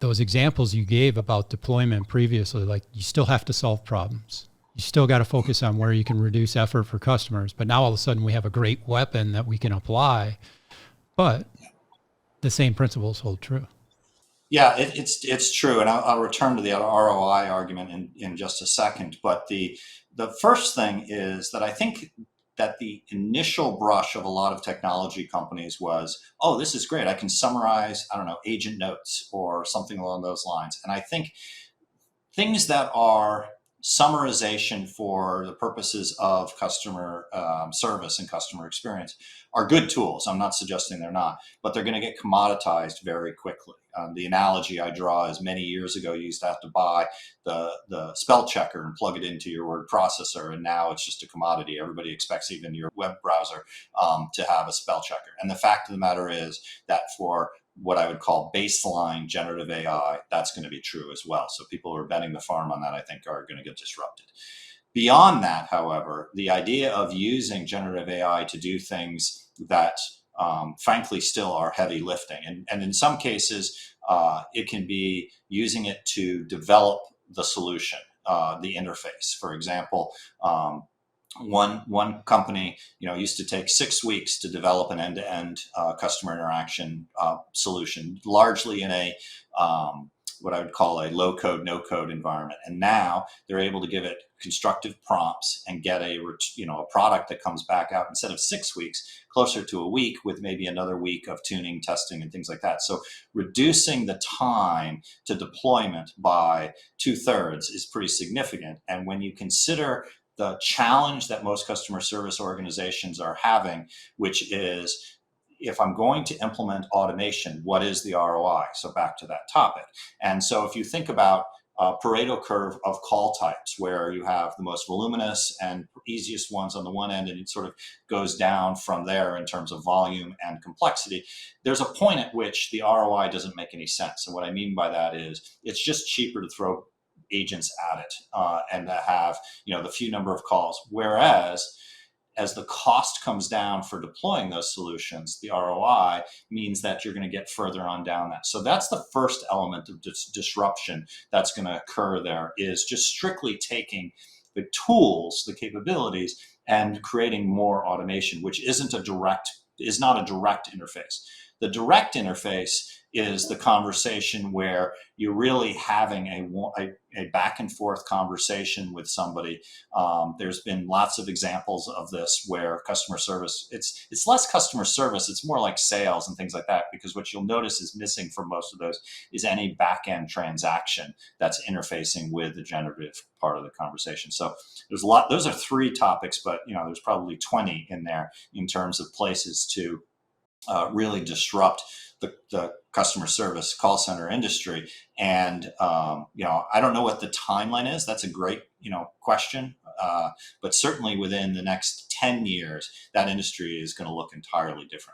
those examples you gave about deployment previously, like you still have to solve problems. You still got to focus on where you can reduce effort for customers. But now all of a sudden we have a great weapon that we can apply, but the same principles hold true. Yeah, it's true, and I'll return to the ROI argument in just a second. But the first thing is that I think that the initial brush of a lot of technology companies was, oh, this is great. I can summarize, I don't know, agent notes or something along those lines. And I think things that are summarization for the purposes of customer service and customer experience are good tools. I'm not suggesting they're not, but they're going to get commoditized very quickly. The analogy I draw is many years ago, you used to have to buy the spell checker and plug it into your word processor, and now it's just a commodity. Everybody expects even your web browser to have a spell checker. And the fact of the matter is that for what I would call baseline generative AI, that's going to be true as well. So people who are betting the farm on that, I think, are going to get disrupted. Beyond that, however, the idea of using generative AI to do things that frankly still are heavy lifting. And in some cases, it can be using it to develop the solution, the interface. For example, one company, used to take 6 weeks to develop an end-to-end customer interaction solution, largely in a what I would call a low-code, no-code environment. And now they're able to give it constructive prompts and get a product that comes back out instead of 6 weeks, closer to a week, with maybe another week of tuning, testing, and things like that. So reducing the time to deployment by 2/3 is pretty significant. And when you consider the challenge that most customer service organizations are having, which is, if I'm going to implement automation, what is the ROI? So back to that topic. And so if you think about a Pareto curve of call types, where you have the most voluminous and easiest ones on the one end, and it sort of goes down from there in terms of volume and complexity, there's a point at which the ROI doesn't make any sense. And what I mean by that is it's just cheaper to throw agents at it and to have the few number of calls. Whereas as the cost comes down for deploying those solutions, the ROI means that you're going to get further on down that. So that's the first element of disruption that's going to occur there, is just strictly taking the tools, the capabilities, and creating more automation, which is not a direct interface. The direct interface is the conversation where you're really having a back and forth conversation with somebody. There's been lots of examples of this where customer service, it's less customer service, it's more like sales and things like that, because what you'll notice is missing from most of those is any back end transaction that's interfacing with the generative part of the conversation. So there's a lot, those are 3 topics, but there's probably 20 in there in terms of places to really disrupt the customer service call center industry. And, I don't know what the timeline is. That's a great, question. But certainly within the next 10 years, that industry is going to look entirely different.